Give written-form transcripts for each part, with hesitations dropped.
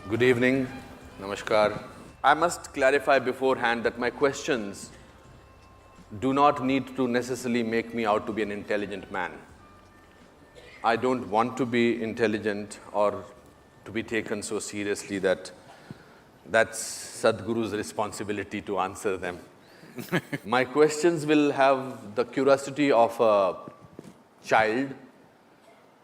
Good evening, namaskar. I must clarify beforehand that my questions do not need to necessarily make me out to be an intelligent man. I don't want to be intelligent or to be taken so seriously that that's Sadhguru's responsibility to answer them. My questions will have the curiosity of a child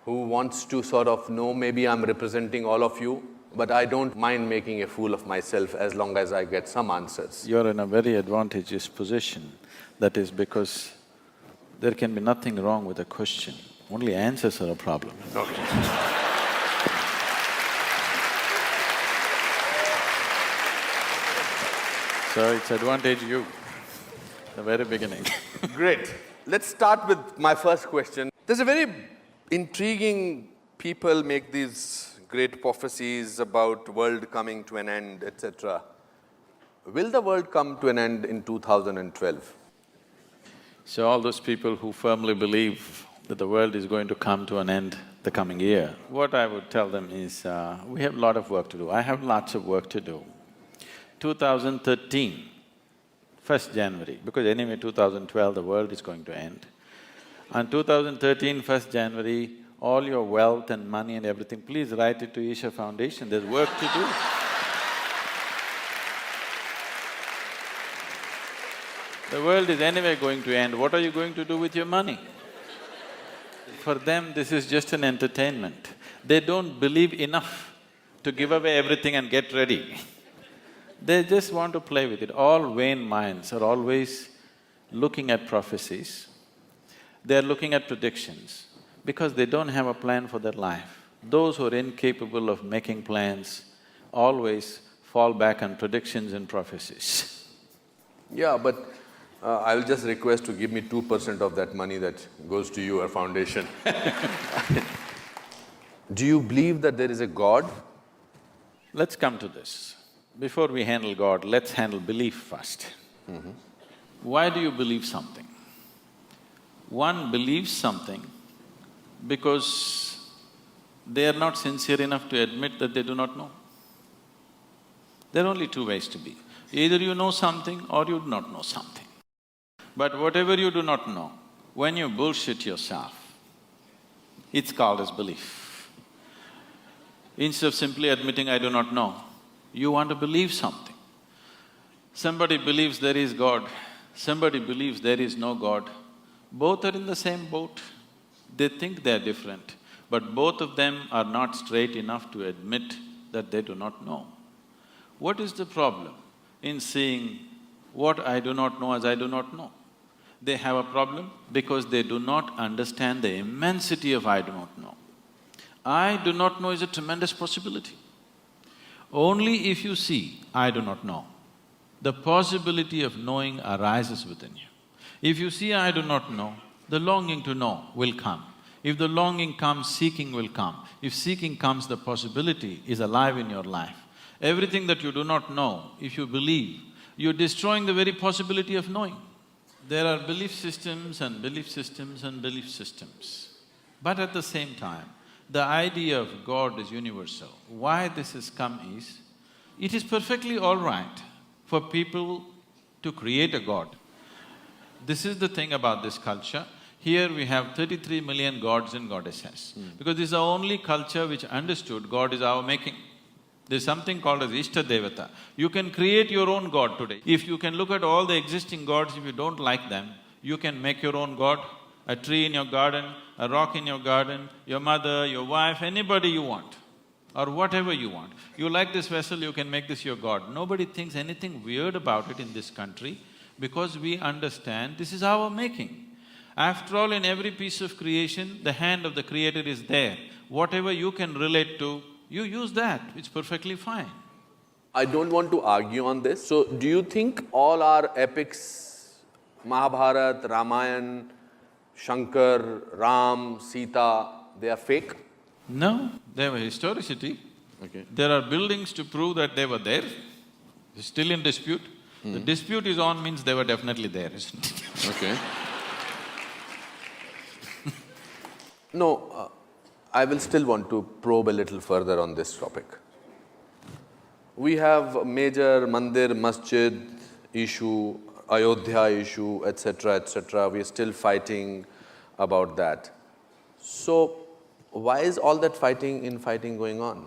who wants to sort of know, maybe I'm representing all of you, but I don't mind making a fool of myself as long as I get some answers. You're in a very advantageous position. That is because there can be nothing wrong with a question, only answers are a problem. Okay. So it's advantage you, the very beginning. Great. Let's start with my first question. There's a very intriguing… people make these great prophecies about world coming to an end, etc. Will the world come to an end in 2012? So all those people who firmly believe that the world is going to come to an end the coming year, what I would tell them is, we have a lot of work to do. I have lots of work to do. 2013, 1st January, because anyway 2012 the world is going to end. On 2013, 1st January, all your wealth and money and everything, please write it to Isha Foundation, there's work to do. The world is anyway going to end, what are you going to do with your money? For them, this is just an entertainment. They don't believe enough to give away everything and get ready. They just want to play with it. All vain minds are always looking at prophecies, they're looking at predictions, because they don't have a plan for their life. Those who are incapable of making plans always fall back on predictions and prophecies. Yeah, but I will just request to give me 2% of that money that goes to your foundation. Do you believe that there is a God? Let's come to this. Before we handle God, let's handle belief first. Why do you believe something? One believes something because they are not sincere enough to admit that they do not know. There are only two ways to be. Either you know something or you do not know something. But whatever you do not know, when you bullshit yourself, it's called as belief. Instead of simply admitting, I do not know, you want to believe something. Somebody believes there is God, somebody believes there is no God. Both are in the same boat. They think they're different, but both of them are not straight enough to admit that they do not know. What is the problem in seeing what I do not know as I do not know? They have a problem because they do not understand the immensity of I do not know. I do not know is a tremendous possibility. Only if you see, I do not know, the possibility of knowing arises within you. If you see, I do not know, the longing to know will come. If the longing comes, seeking will come. If seeking comes, the possibility is alive in your life. Everything that you do not know, if you believe, you're destroying the very possibility of knowing. There are belief systems and belief systems and belief systems. But at the same time, the idea of God is universal. Why this has come is, it is perfectly all right for people to create a God. This is the thing about this culture. Here we have 33 million gods and goddesses, because this is the only culture which understood God is our making. There's something called as Ishta Devata. You can create your own God today. If you can look at all the existing gods, if you don't like them, you can make your own God. A tree in your garden, a rock in your garden, your mother, your wife, anybody you want, or whatever you want. You like this vessel, you can make this your God. Nobody thinks anything weird about it in this country because we understand this is our making. After all, in every piece of creation, the hand of the Creator is there. Whatever you can relate to, you use that, it's perfectly fine. I don't want to argue on this. So, do you think all our epics, Mahabharata, Ramayana, Shankar, Ram, Sita, they are fake? No, they have a historicity. Okay. There are buildings to prove that they were there, it's still in dispute. The dispute is on means they were definitely there, isn't it? Okay. No, I will still want to probe a little further on this topic. We have a major mandir, masjid issue, Ayodhya issue, etc., etc. We are still fighting about that. So, why is all that fighting going on?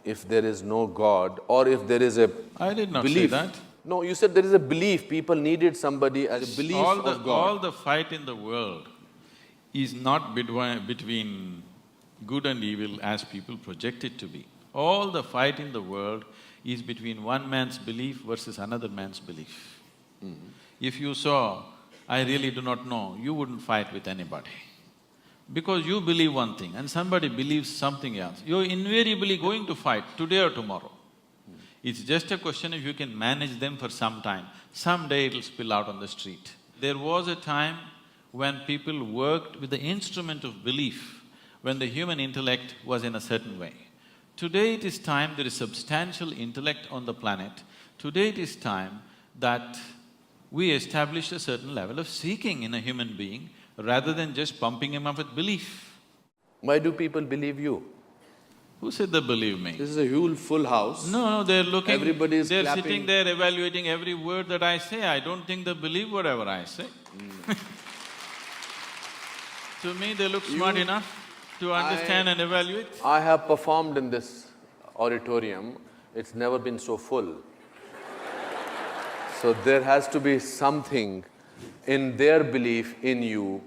If there is no God, or if there is a I did not belief. say that. No, you said there is a belief. People needed somebody as a belief of God. All the fight in the world is not between good and evil as people project it to be. All the fight in the world is between one man's belief versus another man's belief. If you saw, I really do not know, you wouldn't fight with anybody. Because you believe one thing and somebody believes something else, you're invariably going to fight today or tomorrow. It's just a question if you can manage them for some time. Someday it'll spill out on the street. There was a time when people worked with the instrument of belief, when the human intellect was in a certain way. Today it is time there is substantial intellect on the planet. Today it is time that we establish a certain level of seeking in a human being rather than just pumping him up with belief. Why do people believe you? Who said they believe me? This is a huge full house. No, they're looking… Everybody is they're clapping. sitting there evaluating every word that I say. I don't think they believe whatever I say. To me, they look smart enough to understand and evaluate. I have performed in this auditorium, it's never been so full. So there has to be something in their belief in you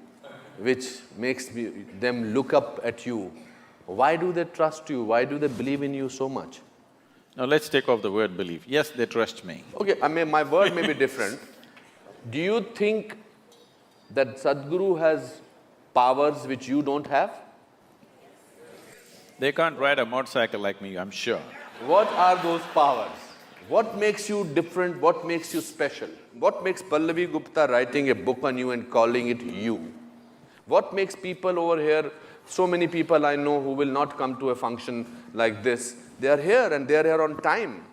which makes them look up at you. Why do they trust you? Why do they believe in you so much? Now let's take off the word belief. Yes, they trust me. Okay, I mean, my word may be different. Do you think that Sadhguru has powers which you don't have? They can't ride a motorcycle like me, I'm sure. What are those powers? What makes you different? What makes you special? What makes Pallavi Gupta writing a book on you and calling it you? What makes people over here, so many people I know who will not come to a function like this, they are here and they are here on time.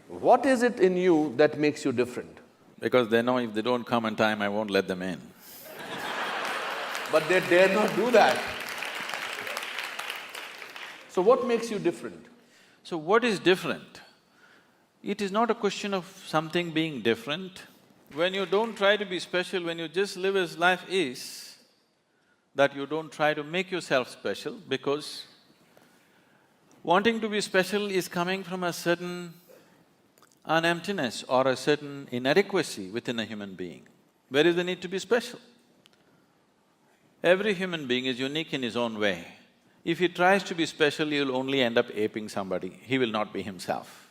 What is it in you that makes you different? Because they know if they don't come on time, I won't let them in. But they dare not do that. So what makes you different? So what is different? It is not a question of something being different. When you don't try to be special, when you just live as life is, that you don't try to make yourself special, because wanting to be special is coming from a certain an emptiness or a certain inadequacy within a human being. Where is the need to be special? Every human being is unique in his own way. If he tries to be special, he'll only end up aping somebody, he will not be himself.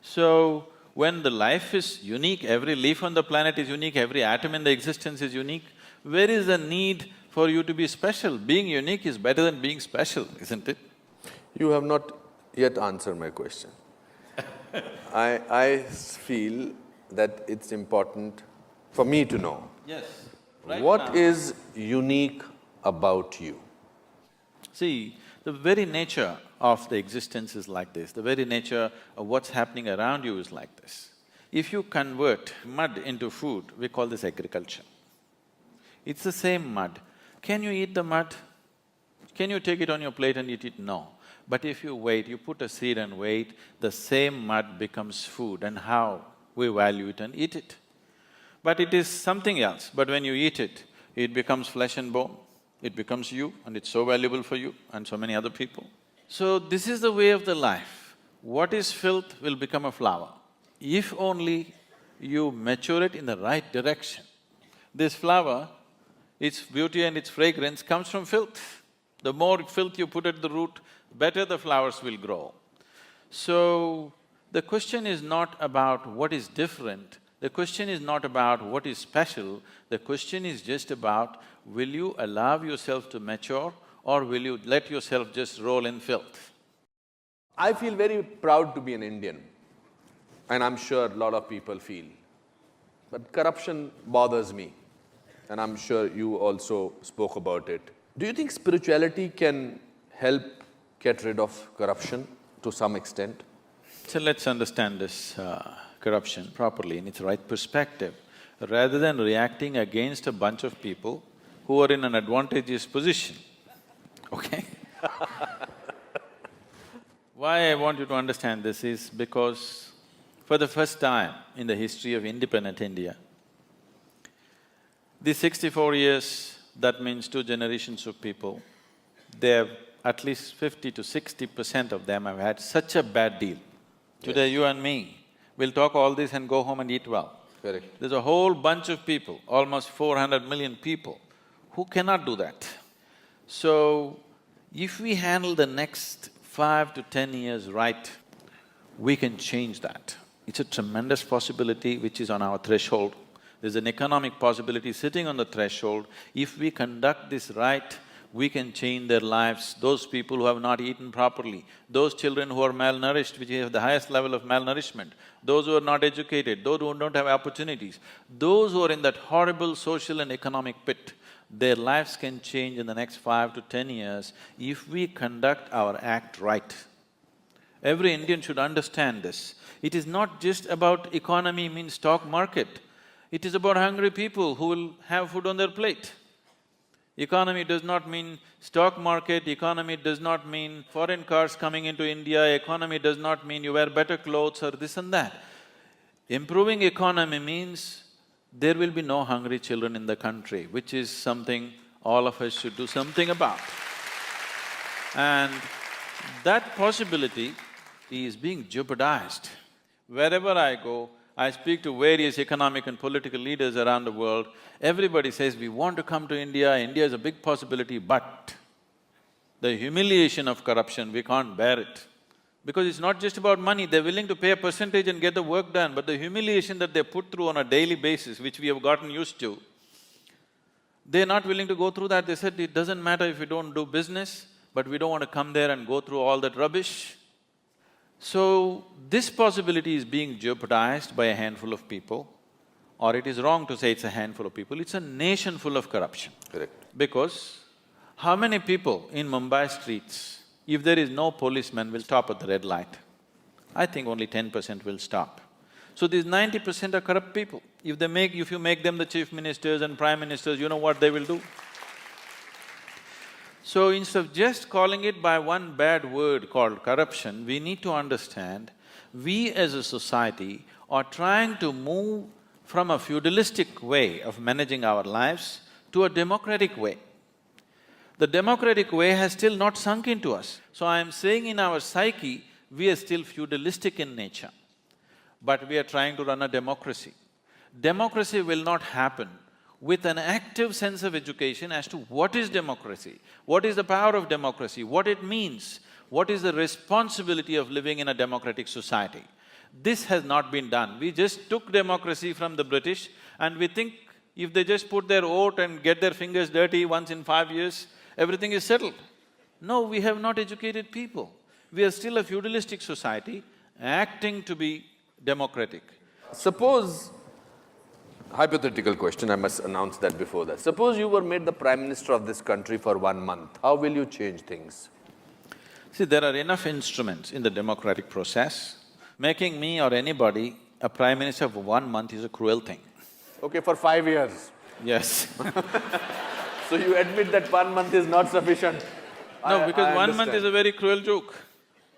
So, when the life is unique, every leaf on the planet is unique, every atom in the existence is unique, where is the need for you to be special? Being unique is better than being special, isn't it? You have not yet answered my question. I feel that it's important for me to know. Yes. What is unique about you? See, the very nature of the existence is like this, the very nature of what's happening around you is like this. If you convert mud into food, we call this agriculture. It's the same mud. Can you eat the mud? Can you take it on your plate and eat it? No. But if you wait, you put a seed and wait, the same mud becomes food, and how we value it and eat it. But it is something else, but when you eat it, it becomes flesh and bone, it becomes you, and it's so valuable for you and so many other people. So this is the way of the life. What is filth will become a flower, if only you mature it in the right direction. This flower, its beauty and its fragrance comes from filth. The more filth you put at the root, better the flowers will grow. So, the question is not about what is different, the question is not about what is special, the question is just about, will you allow yourself to mature or will you let yourself just roll in filth? I feel very proud to be an Indian, and I'm sure a lot of people feel. But corruption bothers me, and I'm sure you also spoke about it. Do you think spirituality can help get rid of corruption to some extent? So let's understand this corruption properly in its right perspective. Rather than reacting against a bunch of people who are in an advantageous position, okay? Why I want you to understand this is because for the first time in the history of independent India, these 64 years, that means 2 generations of people, they have at least 50 to 60% of them have had such a bad deal. Today you and me will talk all this and go home and eat well. Correct. There's a whole bunch of people, almost 400 million people, who cannot do that. So, if we handle the next 5 to 10 years right, we can change that. It's a tremendous possibility which is on our threshold. There's an economic possibility sitting on the threshold. If we conduct this right, we can change their lives. Those people who have not eaten properly, those children who are malnourished, which have the highest level of malnourishment, those who are not educated, those who don't have opportunities, those who are in that horrible social and economic pit, their lives can change in the next 5 to 10 years if we conduct our act right. Every Indian should understand this. It is not just about economy means stock market. It is about hungry people who will have food on their plate. Economy does not mean stock market, economy does not mean foreign cars coming into India, economy does not mean you wear better clothes or this and that. Improving economy means there will be no hungry children in the country, which is something all of us should do something about. And that possibility is being jeopardized. Wherever I go, I speak to various economic and political leaders around the world, everybody says, we want to come to India, India is a big possibility, but the humiliation of corruption, we can't bear it. Because it's not just about money, they're willing to pay a percentage and get the work done, but the humiliation that they put through on a daily basis, which we have gotten used to, they're not willing to go through that. They said, it doesn't matter if we don't do business, but we don't want to come there and go through all that rubbish. So, this possibility is being jeopardized by a handful of people, or it is wrong to say it's a handful of people, it's a nation full of corruption. Correct. Because how many people in Mumbai streets, if there is no policeman, will stop at the red light? I think only 10% will stop. So these 90% are corrupt people. If you make them the chief ministers and prime ministers, you know what they will do? So instead of just calling it by one bad word called corruption, we need to understand, we as a society are trying to move from a feudalistic way of managing our lives to a democratic way. The democratic way has still not sunk into us. So I am saying in our psyche, we are still feudalistic in nature, but we are trying to run a democracy. Democracy will not happen with an active sense of education as to what is democracy, what is the power of democracy, what it means, what is the responsibility of living in a democratic society. This has not been done. We just took democracy from the British and we think if they just put their vote and get their fingers dirty once in 5 years, everything is settled. No, we have not educated people. We are still a feudalistic society acting to be democratic. Suppose, hypothetical question, I must announce that before that. Suppose you were made the Prime Minister of this country for 1 month, how will you change things? See, there are enough instruments in the democratic process. Making me or anybody a Prime Minister for 1 month is a cruel thing. Okay, for 5 years. Yes. So you admit that 1 month is not sufficient? No, because I 1 month understand. is a very cruel joke.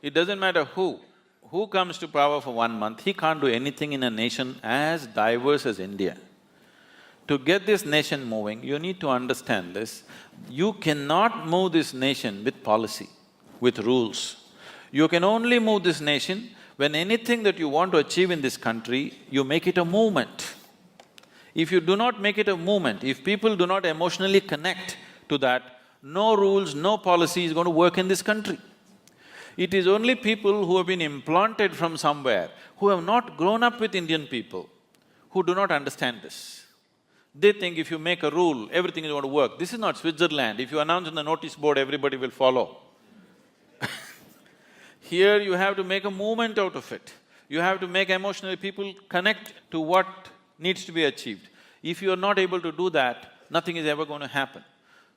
It doesn't matter who comes to power for 1 month, he can't do anything in a nation as diverse as India. To get this nation moving, you need to understand this. You cannot move this nation with policy, with rules. You can only move this nation when anything that you want to achieve in this country, you make it a movement. If you do not make it a movement, if people do not emotionally connect to that, no rules, no policy is going to work in this country. It is only people who have been implanted from somewhere, who have not grown up with Indian people, who do not understand this. They think if you make a rule, everything is going to work. This is not Switzerland. If you announce on the notice board, everybody will follow. Here you have to make a movement out of it. You have to make emotionally people connect to what needs to be achieved. If you are not able to do that, nothing is ever going to happen.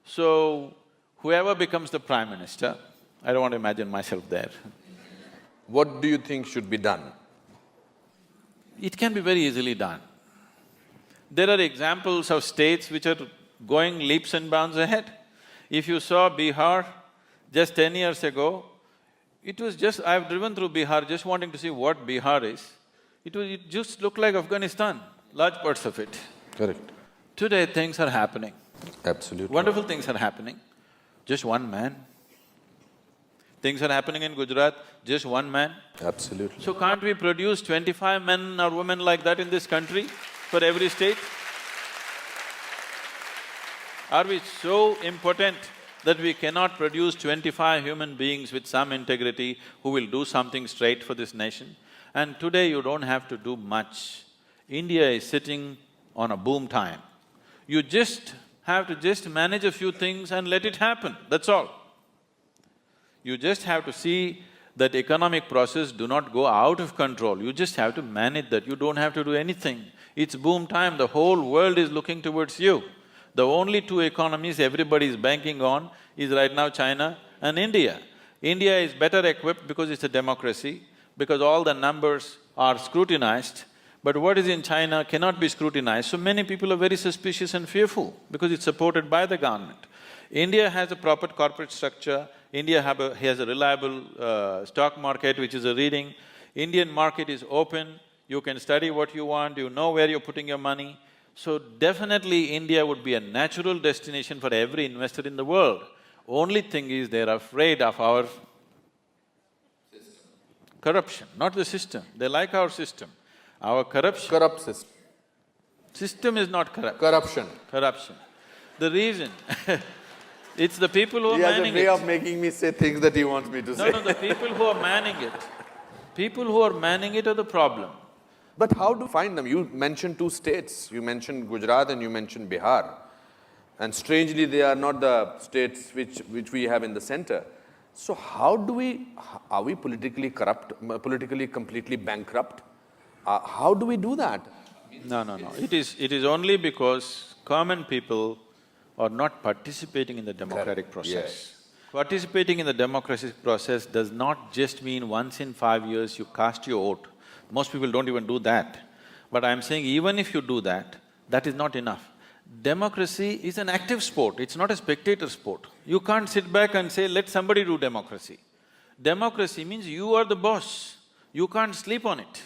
So, whoever becomes the Prime Minister, I don't want to imagine myself there. What do you think should be done? It can be very easily done. There are examples of states which are going leaps and bounds ahead. If you saw Bihar just 10 years ago, It was just… I've driven through Bihar just wanting to see what Bihar is. It just looked like Afghanistan, large parts of it. Correct. Today things are happening. Absolutely. Wonderful things are happening. Just one man. Things are happening in Gujarat, just one man. Absolutely. So can't we produce 25 men or women like that in this country for every state? Are we so impotent that we cannot produce 25 human beings with some integrity who will do something straight for this nation? And today you don't have to do much. India is sitting on a boom time. You just have to just manage a few things and let it happen, that's all. You just have to see that economic process do not go out of control, you just have to manage that, you don't have to do anything. It's boom time, the whole world is looking towards you. The only two economies everybody is banking on is right now China and India. India is better equipped because it's a democracy, because all the numbers are scrutinized, but what is in China cannot be scrutinized, so many people are very suspicious and fearful because it's supported by the government. India has a proper corporate structure, India has a reliable stock market which is a reading. Indian market is open, you can study what you want, you know where you're putting your money. So definitely India would be a natural destination for every investor in the world. Only thing is they're afraid of our corruption, not the system. They like our system. Our corruption… Corrupt system. System is not corrupt. Corruption. Corruption. The reason it's the people who are He has a manning way it. of making me say things that he wants me to say. No, the people who are manning it. People who are manning it are the problem. But how do you find them? You mentioned two states, you mentioned Gujarat and you mentioned Bihar. And strangely, they are not the states which we have in the center. So how do we… are we politically corrupt, politically completely bankrupt? How do we do that? No. It is only because common people are not participating in the democratic process. Yes. Participating in the democratic process does not just mean once in 5 years you cast your vote. Most people don't even do that. But I'm saying even if you do that, that is not enough. Democracy is an active sport, it's not a spectator sport. You can't sit back and say, let somebody do democracy. Democracy means you are the boss, you can't sleep on it.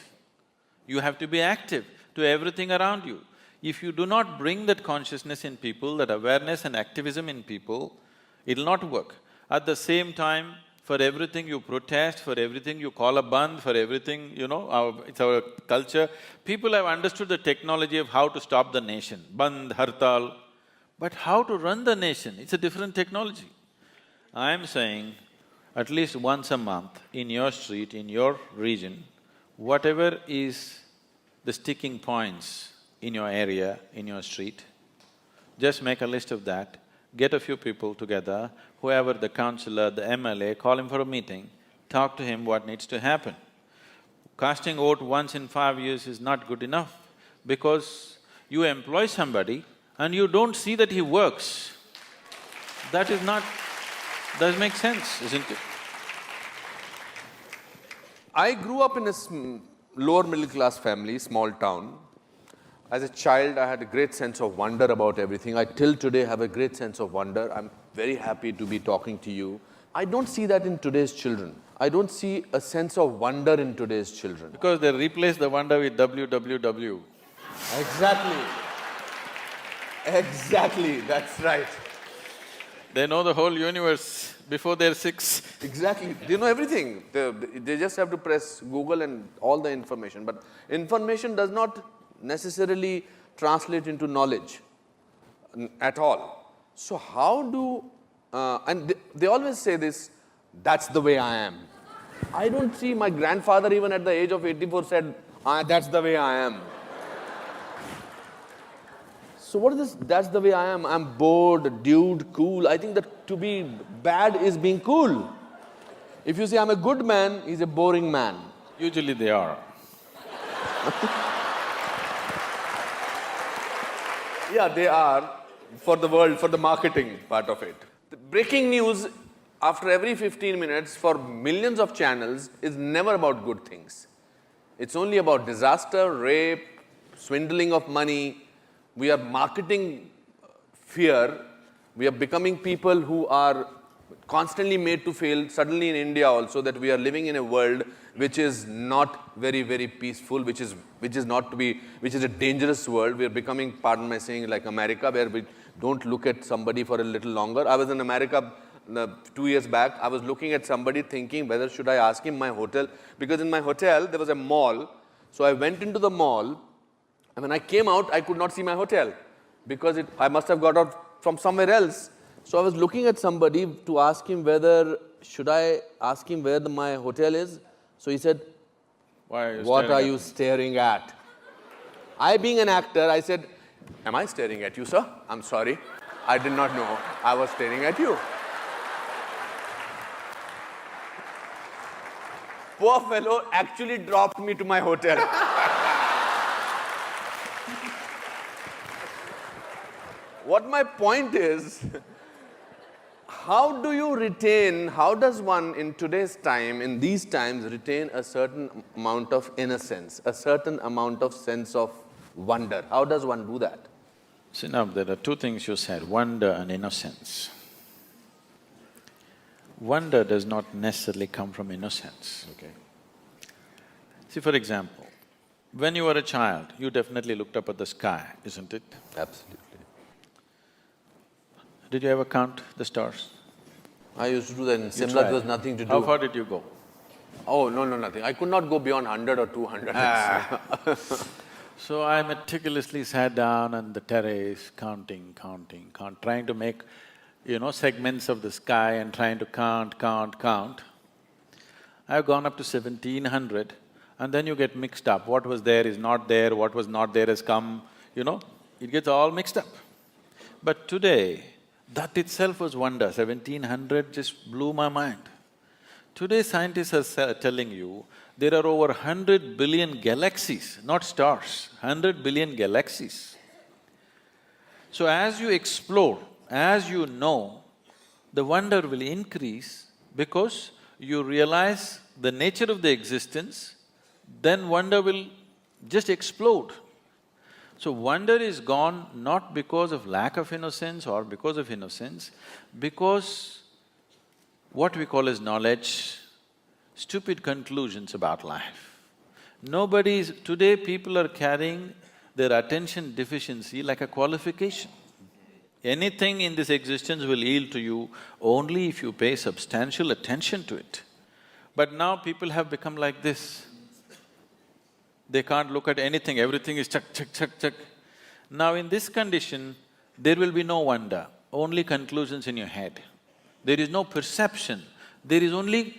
You have to be active to everything around you. If you do not bring that consciousness in people, that awareness and activism in people, it'll not work. At the same time, for everything you protest, for everything you call a bandh, for everything, it's our culture. People have understood the technology of how to stop the nation, bandh, hartal, but how to run the nation, it's a different technology. I'm saying, at least once a month, in your street, in your region, whatever is the sticking points in your area, in your street, just make a list of that, get a few people together, whoever the councillor, the MLA, call him for a meeting, talk to him what needs to happen. Casting vote once in 5 years is not good enough because you employ somebody and you don't see that he works. That is not… does make sense, isn't it? I grew up in a lower middle class family, small town. As a child, I had a great sense of wonder about everything. I till today have a great sense of wonder. I'm very happy to be talking to you. I don't see that in today's children. I don't see a sense of wonder in today's children. Because they replace the wonder with www. Exactly, that's right. They know the whole universe before they're 6. Exactly, they know everything. They just have to press Google and all the information. But information does not necessarily translate into knowledge at all. So how do… and they always say this, that's the way I am. I don't see… my grandfather even at the age of 84 said, that's the way I am. So what is this, that's the way I am? I'm bored, dude, cool. I think that to be bad is being cool. If you say I'm a good man, he's a boring man. Usually they are. Yeah, they are for the world, for the marketing part of it. The breaking news after every 15 minutes for millions of channels is never about good things. It's only about disaster, rape, swindling of money. We are marketing fear. We are becoming people who are constantly made to feel, suddenly in India also, that we are living in a world which is not very, very peaceful, which is a dangerous world. We are becoming, pardon my saying, like America, where we don't look at somebody for a little longer. I was in America 2 years back. I was looking at somebody thinking whether should I ask him my hotel, because in my hotel there was a mall. So I went into the mall, and when I came out, I could not see my hotel because I must have got out from somewhere else. So I was looking at somebody to ask him whether should I ask him where my hotel is. So he said, "What are you staring at?" I, being an actor, I said, "Am I staring at you, sir? I'm sorry. I did not know I was staring at you." Poor fellow actually dropped me to my hotel. What my point is, how does one in today's time, in these times, retain a certain amount of innocence, a certain amount of sense of wonder? How does one do that? See, now there are two things you said, wonder and innocence. Wonder does not necessarily come from innocence. Okay. See, for example, when you were a child, you definitely looked up at the sky, isn't it? Absolutely. Did you ever count the stars? I used to do that in Simla. There was nothing to do. How far did you go? Oh, no, nothing. I could not go beyond 100 or 200. So I meticulously sat down on the terrace, counting, trying to make, segments of the sky and trying to count. I've gone up to 1700, and then you get mixed up. What was there is not there, what was not there has come, it gets all mixed up. But today, that itself was wonder. 1700 just blew my mind. Today scientists are telling you there are over 100 billion galaxies, not stars, 100 billion galaxies. So as you explore, as you know, the wonder will increase because you realize the nature of the existence, then wonder will just explode. So wonder is gone not because of lack of innocence or because of innocence, because what we call as knowledge, stupid conclusions about life. Today people are carrying their attention deficiency like a qualification. Anything in this existence will yield to you only if you pay substantial attention to it. But now people have become like this. They can't look at anything, everything is check. Now in this condition, there will be no wonder, only conclusions in your head. There is no perception, there is only,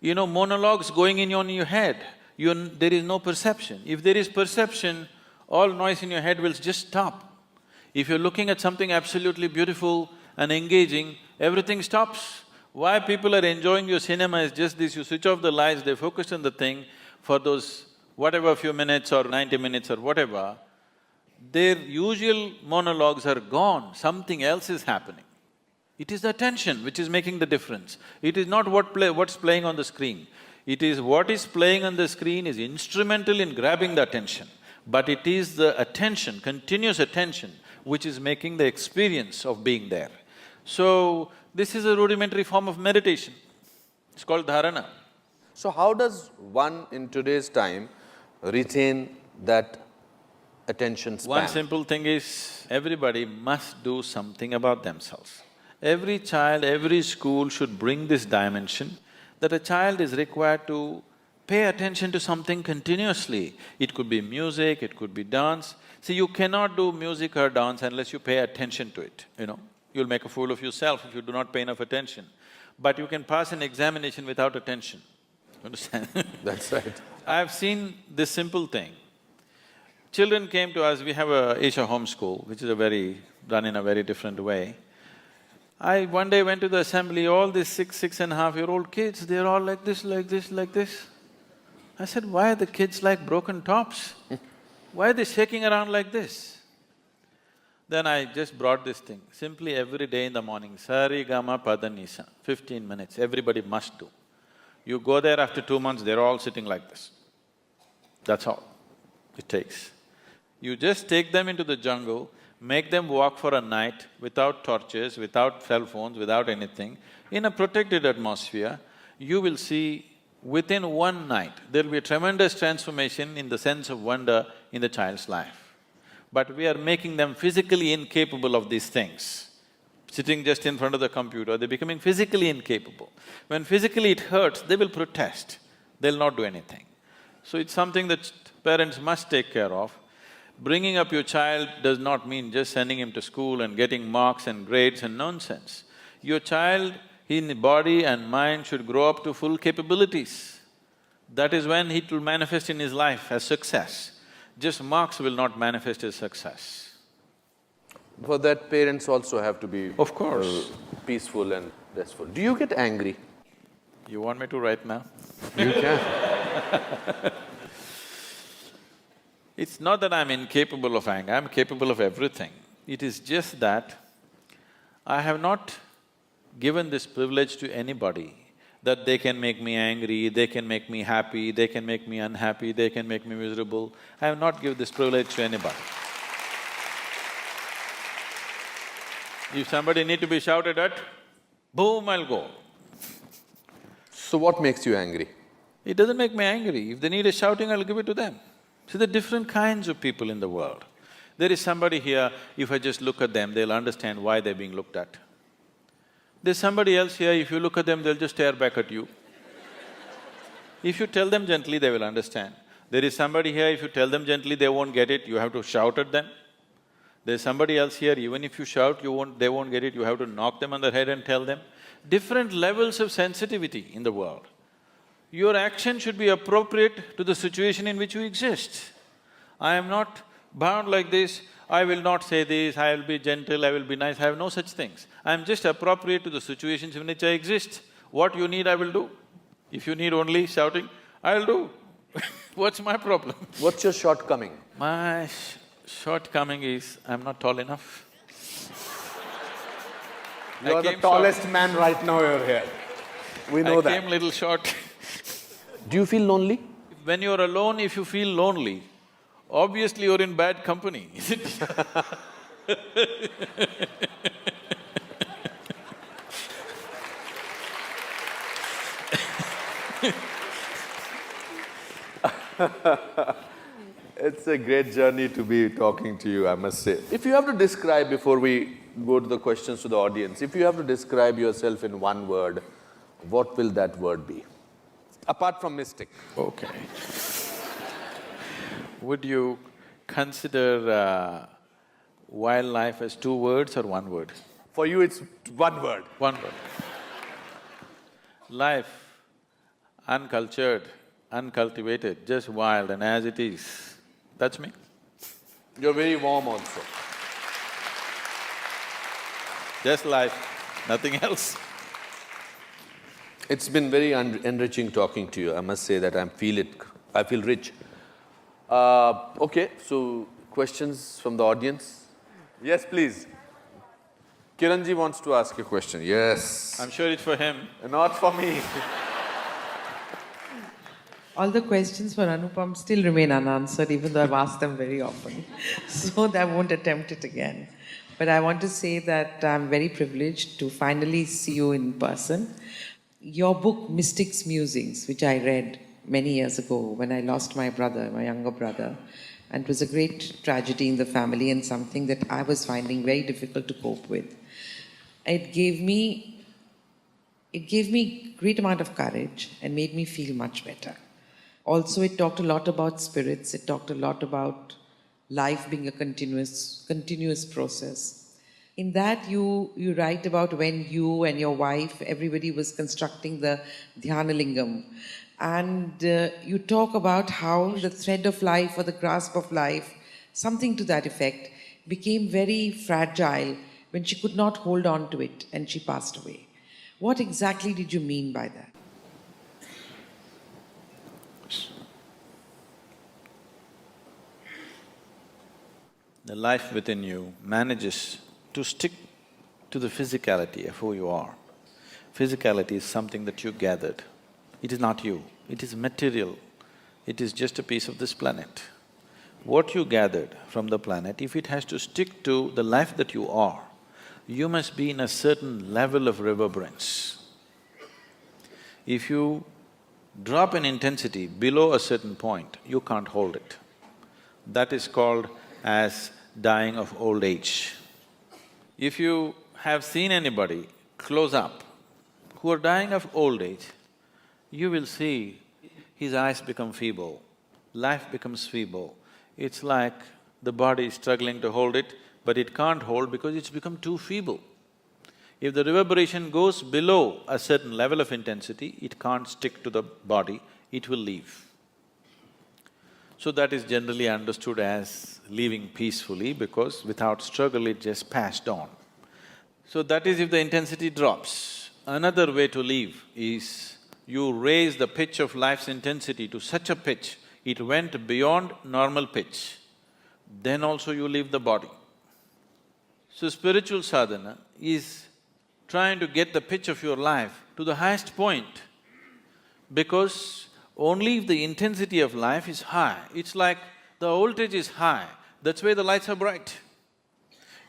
monologues going on in your head. There is no perception. If there is perception, all noise in your head will just stop. If you're looking at something absolutely beautiful and engaging, everything stops. Why people are enjoying your cinema is just this, you switch off the lights, they focus on the thing for those whatever few minutes or 90 minutes or whatever, their usual monologues are gone, something else is happening. It is the attention which is making the difference. It is not what's playing on the screen. It is what is playing on the screen is instrumental in grabbing the attention, but it is the attention, continuous attention, which is making the experience of being there. So, this is a rudimentary form of meditation. It's called dharana. So how does one in today's time retain that attention span? One simple thing is, everybody must do something about themselves. Every child, every school should bring this dimension that a child is required to pay attention to something continuously. It could be music, it could be dance. See, you cannot do music or dance unless you pay attention to it, You'll make a fool of yourself if you do not pay enough attention. But you can pass an examination without attention. Understand? That's right. I've seen this simple thing. Children came to us, we have a Isha home school, which is done in a very different way. I one day went to the assembly, all these 6.5-year-old kids, they're all like this. I said, why are the kids like broken tops? Why are they shaking around like this? Then I just brought this thing, simply every day in the morning, Sari Gama Pada Nisa, 15 minutes, everybody must do. You go there after 2 months, they're all sitting like this. That's all it takes. You just take them into the jungle, make them walk for a night without torches, without cell phones, without anything, in a protected atmosphere, you will see within one night, there'll be a tremendous transformation in the sense of wonder in the child's life. But we are making them physically incapable of these things. Sitting just in front of the computer, they're becoming physically incapable. When physically it hurts, they will protest, they'll not do anything. So it's something that parents must take care of. Bringing up your child does not mean just sending him to school and getting marks and grades and nonsense. Your child in body and mind should grow up to full capabilities. That is when it will manifest in his life as success. Just marks will not manifest as success. For that, parents also have to be… Of course. Peaceful and restful. Do you get angry? You want me to right now? You can. It's not that I'm incapable of anger, I'm capable of everything. It is just that I have not given this privilege to anybody that they can make me angry, they can make me happy, they can make me unhappy, they can make me miserable. I have not given this privilege to anybody. If somebody need to be shouted at, boom, I'll go. So what makes you angry? It doesn't make me angry. If they need a shouting, I'll give it to them. See, there are different kinds of people in the world. There is somebody here, if I just look at them, they'll understand why they're being looked at. There's somebody else here, if you look at them, they'll just stare back at you. If you tell them gently, they will understand. There is somebody here, if you tell them gently, they won't get it, you have to shout at them. There's somebody else here, even if you shout, they won't get it, you have to knock them on the head and tell them. Different levels of sensitivity in the world. Your action should be appropriate to the situation in which you exist. I am not bound like this, I will not say this, I will be gentle, I will be nice, I have no such things. I am just appropriate to the situations in which I exist. What you need, I will do. If you need only shouting, I'll do. What's my problem? What's your shortcoming? My shortcoming is, I'm not tall enough. You're the tallest man right now you're here. We know that. I came little short. Do you feel lonely? When you're alone, if you feel lonely, obviously you're in bad company, isn't it? It's a great journey to be talking to you, I must say. If you have to describe, before we go to the questions to the audience, if you have to describe yourself in one word, what will that word be? Apart from mystic. Okay. Would you consider wildlife as 2 words or 1 word? For you, it's one word. 1 word. Life, uncultured, uncultivated, just wild and as it is, that's me. You're very warm also. Just life, nothing else. It's been very enriching talking to you, I must say that I feel rich. Okay, so questions from the audience? Yes, please. Kiranji wants to ask a question, yes. I'm sure it's for him. Not for me. All the questions for Anupam still remain unanswered, even though I've asked them very often. So I won't attempt it again. But I want to say that I'm very privileged to finally see you in person. Your book, Mystics Musings, which I read many years ago when I lost my brother, my younger brother, and it was a great tragedy in the family and something that I was finding very difficult to cope with. It gave me great amount of courage and made me feel much better. Also, it talked a lot about spirits, it talked a lot about life being a continuous process. In that, you write about when you and your wife, everybody was constructing the Dhyana Lingam. And you talk about how the thread of life or the grasp of life, something to that effect, became very fragile when she could not hold on to it and she passed away. What exactly did you mean by that? The life within you manages to stick to the physicality of who you are. Physicality is something that you gathered. It is not you, it is material. It is just a piece of this planet. what you gathered from the planet, if it has to stick to the life that you are, you must be in a certain level of reverberance. If you drop an intensity below a certain point, you can't hold it. That is called as dying of old age. If you have seen anybody close up who are dying of old age, you will see his eyes become feeble, life becomes feeble. It's like the body is struggling to hold it, but it can't hold because it's become too feeble. If the reverberation goes below a certain level of intensity, it can't stick to the body, it will leave. So that is generally understood as leaving peacefully because without struggle it just passed on. So that is if the intensity drops. Another way to leave is you raise the pitch of life's intensity to such a pitch, it went beyond normal pitch, then also you leave the body. So spiritual sadhana is trying to get the pitch of your life to the highest point, because only if the intensity of life is high, it's like the voltage is high, that's why the lights are bright.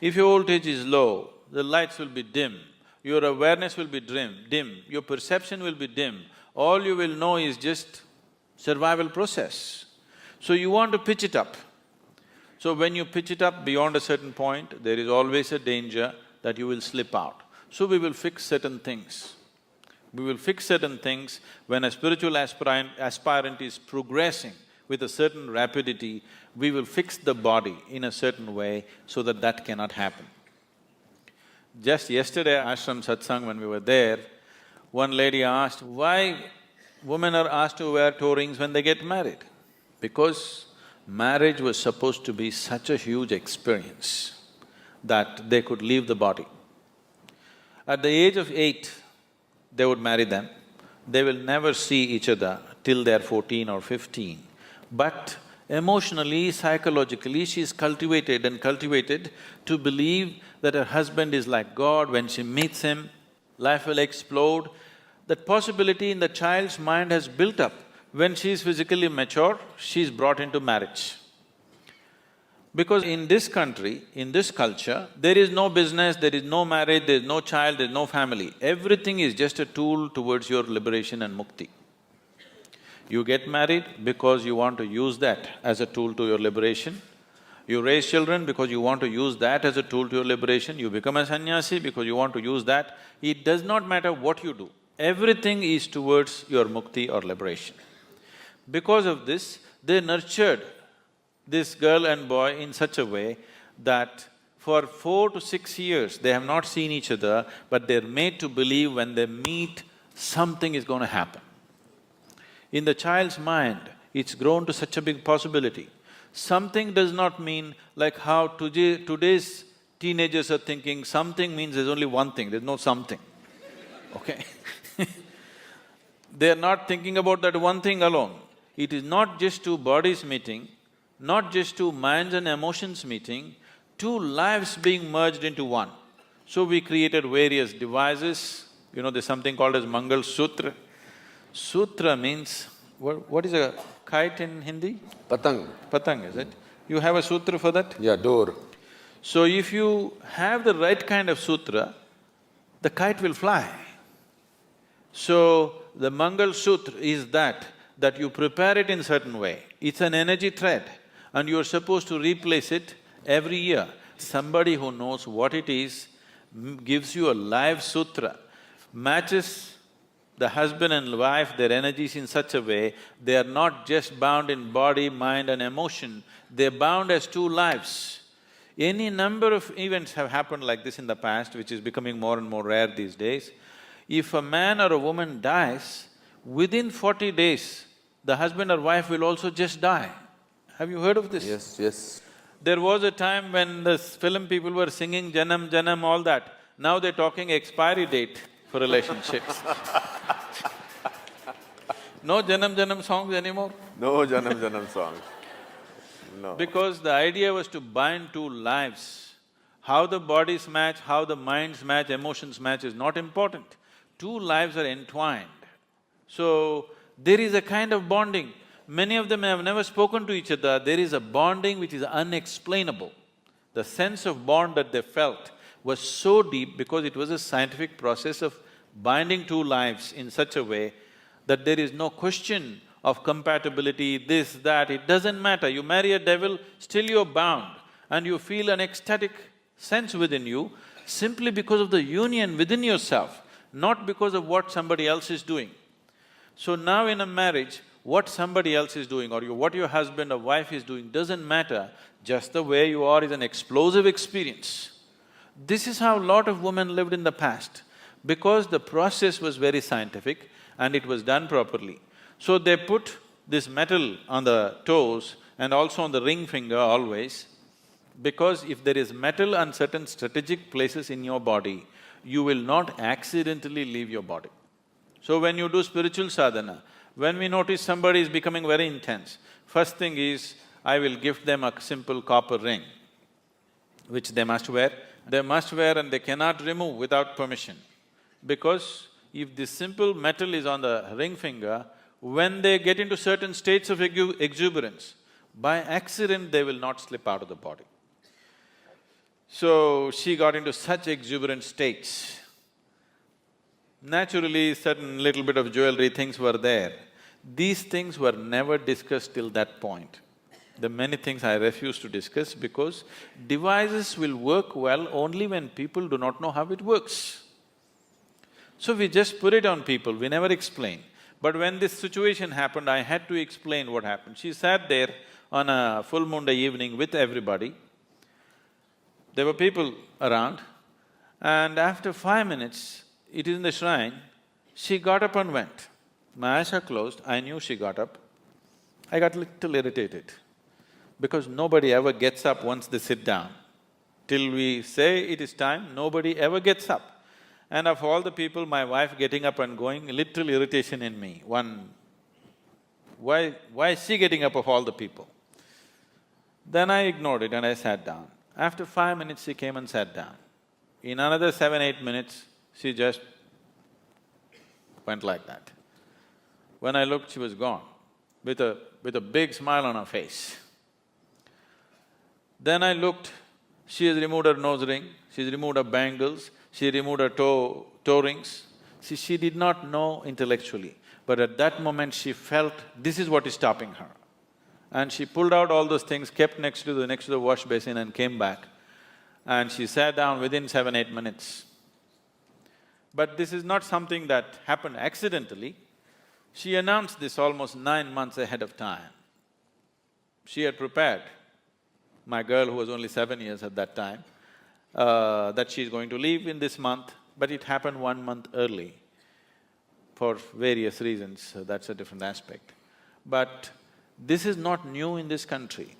If your voltage is low, the lights will be dim, your awareness will be dim, your perception will be dim, all you will know is just survival process. So you want to pitch it up. So when you pitch it up beyond a certain point, there is always a danger that you will slip out. So we will fix certain things. We will fix certain things when a spiritual aspirant is progressing with a certain rapidity, we will fix the body in a certain way so that that cannot happen. Just yesterday, ashram satsang, when we were there, one lady asked, why women are asked to wear toe rings when they get married? Because marriage was supposed to be such a huge experience that they could leave the body. At the age of 8, they would marry them. They will never see each other till they're 14 or 15. But emotionally, psychologically, she is cultivated to believe that her husband is like God. When she meets him, life will explode. That possibility in the child's mind has built up. When she is physically mature, she is brought into marriage. Because in this country, in this culture, there is no business, there is no marriage, there is no child, there is no family. Everything is just a tool towards your liberation and mukti. You get married because you want to use that as a tool to your liberation. You raise children because you want to use that as a tool to your liberation. You become a sannyasi because you want to use that. It does not matter what you do. Everything is towards your mukti or liberation. Because of this, they nurtured this girl and boy in such a way that for 4 to 6 years, they have not seen each other, but they're made to believe when they meet, something is going to happen. In the child's mind, it's grown to such a big possibility. Something does not mean like how today's teenagers are thinking, something means there's only one thing, there's no something, okay? They're not thinking about that one thing alone. It is not just two bodies meeting, not just two minds and emotions meeting, two lives being merged into one. So we created various devices, there's something called as Mangal Sutra. Sutra means… what is a kite in Hindi? Patang. Patang, is it? You have a sutra for that? Yeah, door. So if you have the right kind of sutra, the kite will fly. So the Mangal Sutra is that you prepare it in certain way. It's an energy thread and you're supposed to replace it every year. Somebody who knows what it is gives you a live sutra, matches the husband and wife, their energies in such a way, they are not just bound in body, mind and emotion, they're bound as two lives. Any number of events have happened like this in the past, which is becoming more and more rare these days. If a man or a woman dies, within 40 days, the husband or wife will also just die. Have you heard of this? Yes, yes. There was a time when the film people were singing Janam, Janam, all that. Now they're talking expiry date for relationships. No Janam Janam songs anymore? No Janam Janam songs. No. Because the idea was to bind two lives. How the bodies match, how the minds match, emotions match is not important. Two lives are entwined. So, there is a kind of bonding. Many of them have never spoken to each other. There is a bonding which is unexplainable. The sense of bond that they felt was so deep because it was a scientific process of binding two lives in such a way that there is no question of compatibility, this, that, it doesn't matter. You marry a devil, still you're bound, and you feel an ecstatic sense within you simply because of the union within yourself, not because of what somebody else is doing. So now in a marriage, what somebody else is doing or what your husband or wife is doing doesn't matter, just the way you are is an explosive experience. This is how a lot of women lived in the past, because the process was very scientific and it was done properly. So they put this metal on the toes and also on the ring finger always, because if there is metal on certain strategic places in your body, you will not accidentally leave your body. So when you do spiritual sadhana, when we notice somebody is becoming very intense, first thing is, I will gift them a simple copper ring, which they must wear. They must wear and they cannot remove without permission. Because if this simple metal is on the ring finger, when they get into certain states of exuberance, by accident they will not slip out of the body. So she got into such exuberant states. Naturally, certain little bit of jewelry things were there. These things were never discussed till that point. The many things I refuse to discuss because devices will work well only when people do not know how it works. So we just put it on people, we never explain. But when this situation happened, I had to explain what happened. She sat there on a full moon day evening with everybody. There were people around, and after 5 minutes, it is in the shrine, she got up and went. My eyes are closed, I knew she got up. I got little irritated, because nobody ever gets up once they sit down. Till we say it is time, nobody ever gets up. And of all the people, my wife getting up and going, little irritation in me. Why is she getting up of all the people? Then I ignored it and I sat down. After 5 minutes, she came and sat down. In another 7, 8 minutes, she just went like that. When I looked, she was gone, with a big smile on her face. Then I looked, she has removed her nose ring, she's removed her bangles, she removed her toe rings. See, she did not know intellectually, but at that moment she felt this is what is stopping her. And she pulled out all those things, kept next to the wash basin and came back. And she sat down within 7, 8 minutes. But this is not something that happened accidentally. She announced this almost 9 months ahead of time. She had prepared my girl, who was only 7 years at that time, that she's going to leave in this month, but it happened 1 month early for various reasons, so that's a different aspect. But this is not new in this country.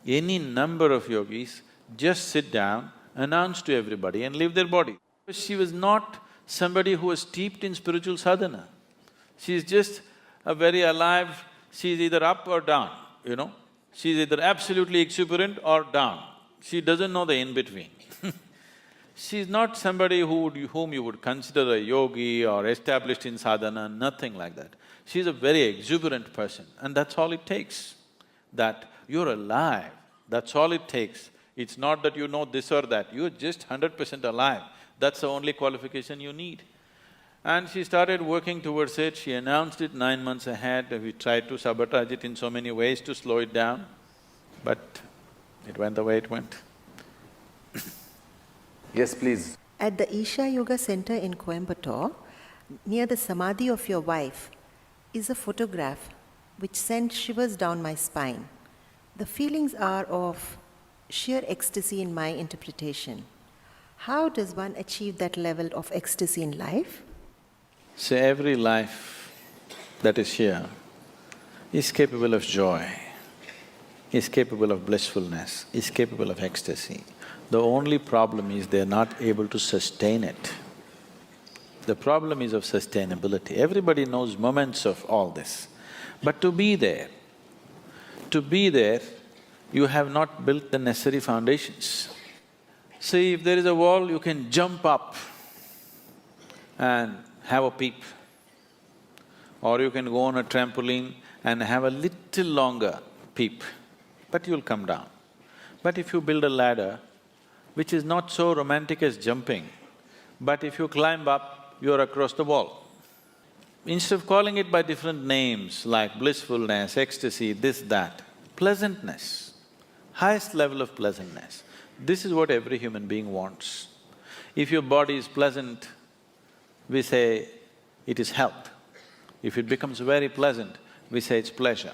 Any number of yogis just sit down, announce to everybody and leave their body. She was not somebody who was steeped in spiritual sadhana. She's just a very alive, she's either up or down, you know. She's either absolutely exuberant or down. She doesn't know the in-between. She's not somebody whom you would consider a yogi or established in sadhana, nothing like that. She's a very exuberant person, and that's all it takes. That you're alive, that's all it takes. It's not that you know this or that, you're just 100% alive. That's the only qualification you need. And she started working towards it, she announced it 9 months ahead, we tried to sabotage it in so many ways to slow it down, but it went the way it went. Yes, please. At the Isha Yoga Center in Coimbatore, near the Samadhi of your wife, is a photograph which sent shivers down my spine. The feelings are of sheer ecstasy in my interpretation. How does one achieve that level of ecstasy in life? So every life that is here is capable of joy, is capable of blissfulness, is capable of ecstasy. The only problem is they're not able to sustain it. The problem is of sustainability. Everybody knows moments of all this. But to be there, you have not built the necessary foundations. See, if there is a wall, you can jump up and have a peep. Or you can go on a trampoline and have a little longer peep, but you'll come down. But if you build a ladder, which is not so romantic as jumping, but if you climb up, you're across the wall. Instead of calling it by different names like blissfulness, ecstasy, this, that, pleasantness, highest level of pleasantness, this is what every human being wants. If your body is pleasant, we say it is health. If it becomes very pleasant, we say it's pleasure.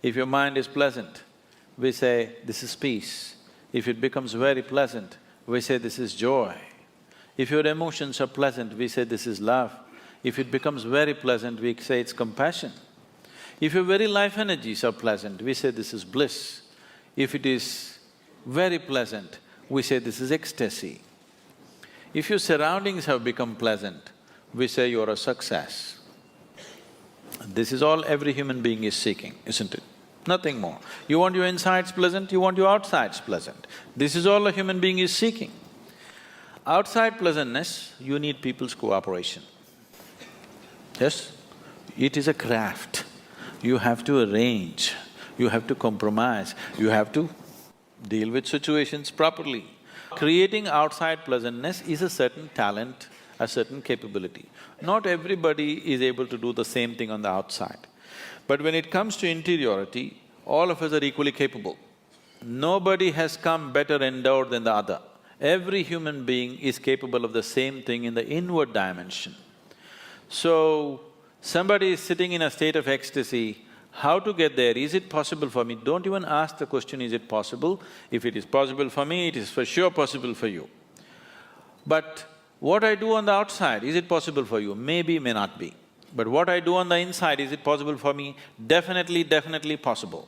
If your mind is pleasant, we say this is peace. If it becomes very pleasant, we say this is joy. If your emotions are pleasant, we say this is love. If it becomes very pleasant, we say it's compassion. If your very life energies are pleasant, we say this is bliss. If it is very pleasant, we say this is ecstasy. If your surroundings have become pleasant, we say you're a success. This is all every human being is seeking, isn't it? Nothing more. You want your insides pleasant, you want your outsides pleasant. This is all a human being is seeking. Outside pleasantness, you need people's cooperation. Yes? It is a craft. You have to arrange, you have to compromise, you have to deal with situations properly. Creating outside pleasantness is a certain talent, a certain capability. Not everybody is able to do the same thing on the outside. But when it comes to interiority, all of us are equally capable. Nobody has come better endowed than the other. Every human being is capable of the same thing in the inward dimension. So, somebody is sitting in a state of ecstasy, how to get there? Is it possible for me? Don't even ask the question, is it possible? If it is possible for me, it is for sure possible for you. But what I do on the outside, is it possible for you? Maybe, may not be. But what I do on the inside, is it possible for me? Definitely, definitely possible.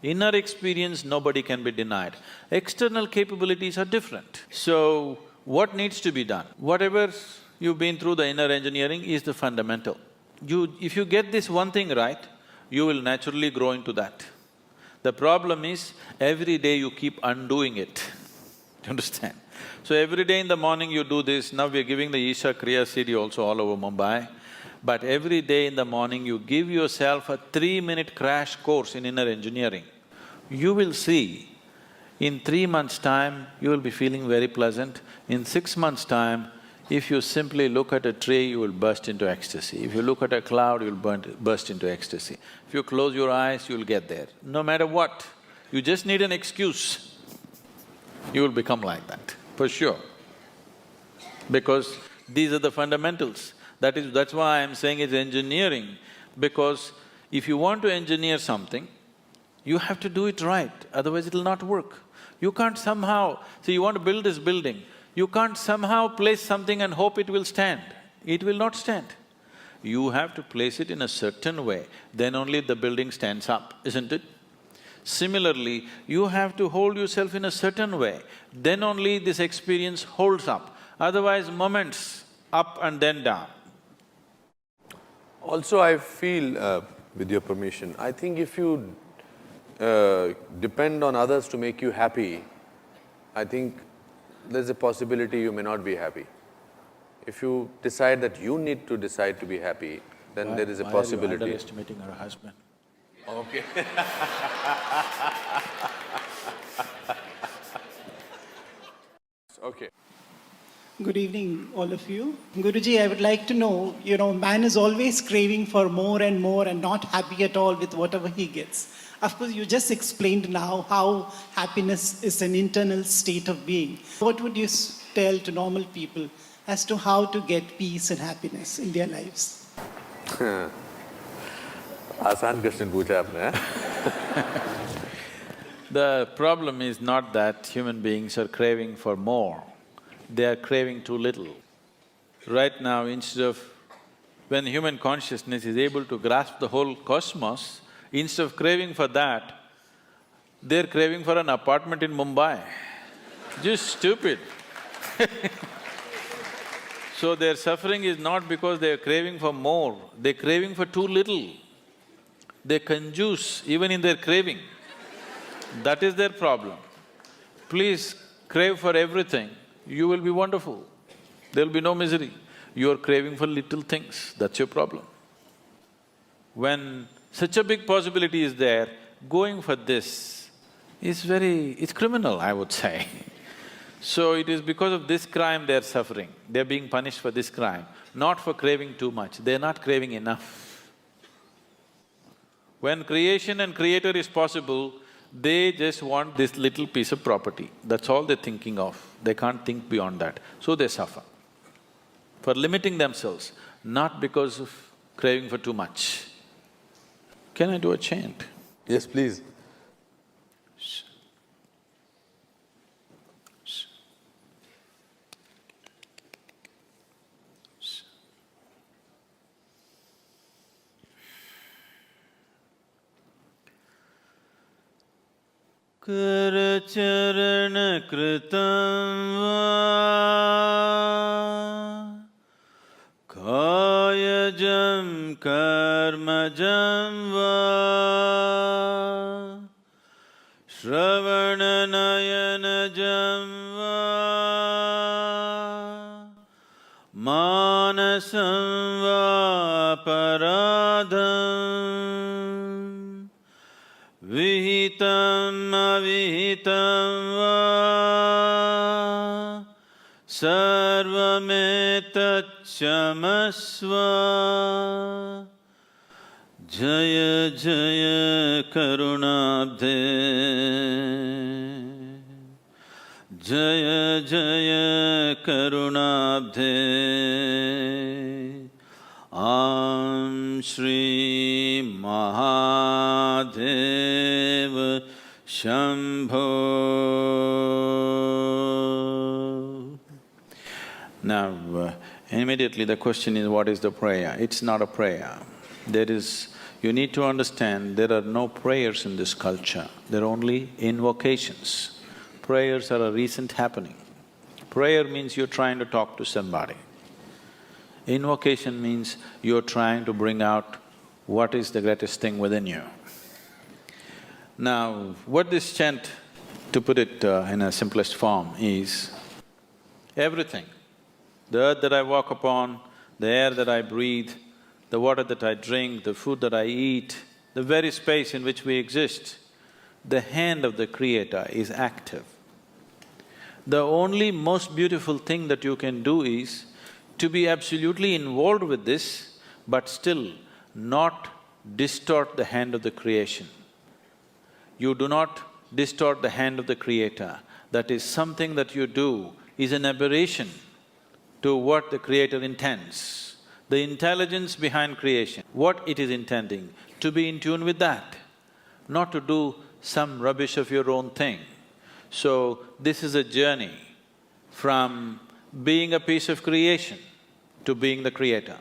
Inner experience, nobody can be denied. External capabilities are different. So, what needs to be done? Whatever you've been through, the inner engineering is the fundamental. If you get this one thing right, you will naturally grow into that. The problem is, every day you keep undoing it. You understand? So every day in the morning you do this, now we're giving the Isha Kriya CD also all over Mumbai. But every day in the morning you give yourself a 3-minute crash course in inner engineering. You will see, in 3 months' time, you will be feeling very pleasant. In 6 months' time, if you simply look at a tree, you will burst into ecstasy. If you look at a cloud, you'll burst into ecstasy. If you close your eyes, you'll get there. No matter what, you just need an excuse, you will become like that, for sure. Because these are the fundamentals. That's why I'm saying it's engineering, because if you want to engineer something, you have to do it right, otherwise it'll not work. You can't somehow… See, you want to build this building, you can't somehow place something and hope it will stand. It will not stand. You have to place it in a certain way, then only the building stands up, isn't it? Similarly, you have to hold yourself in a certain way, then only this experience holds up. Otherwise, moments up and then down. Also, I feel, with your permission, I think if you depend on others to make you happy, I think there's a possibility you may not be happy. If you decide that you need to decide to be happy, then there is a possibility. Why are you underestimating her husband? Okay. Okay. Good evening, all of you. Guruji, I would like to know, man is always craving for more and not happy at all with whatever he gets. Of course, you just explained now how happiness is an internal state of being. What would you tell to normal people as to how to get peace and happiness in their lives? आसान question पूछा आपने। The problem is not that human beings are craving for more, they are craving too little. Right now, instead of… when human consciousness is able to grasp the whole cosmos, instead of craving for that, they're craving for an apartment in Mumbai. Just stupid. So their suffering is not because they're craving for more, they're craving for too little. They conjuice even in their craving. That is their problem. Please crave for everything, you will be wonderful. There'll be no misery. You're craving for little things, that's your problem. When Such a big possibility is there, going for this is it's criminal, I would say. So it is because of this crime they're suffering, they're being punished for this crime, not for craving too much, they're not craving enough. When creation and creator is possible, they just want this little piece of property, that's all they're thinking of, they can't think beyond that, so they suffer. For limiting themselves, not because of craving for too much. Can I do a chant? Yes, please. Kara-charana kritam va kayajam karmajam va shravana-nayanajam va manasam va paradham vihitam avihitam va sarvametacchamasva jaya jaya karunabde jaya jaya karunabde Am Shri Mahadeva Shambho. Now, immediately the question is, what is the prayer? It's not a prayer. You need to understand, there are no prayers in this culture, there are only invocations. Prayers are a recent happening. Prayer means you're trying to talk to somebody. Invocation means you're trying to bring out what is the greatest thing within you. Now, what this chant, to put it in a simplest form, is everything. The earth that I walk upon, the air that I breathe, the water that I drink, the food that I eat, the very space in which we exist, the hand of the Creator is active. The only most beautiful thing that you can do is to be absolutely involved with this, but still not distort the hand of the creation. You do not distort the hand of the Creator. That is, something that you do is an aberration to what the Creator intends. The intelligence behind creation, what it is intending, to be in tune with that, not to do some rubbish of your own thing. So, this is a journey from being a piece of creation to being the Creator.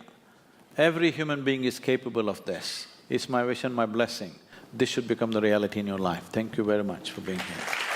Every human being is capable of this. It's my wish and my blessing. This should become the reality in your life. Thank you very much for being here.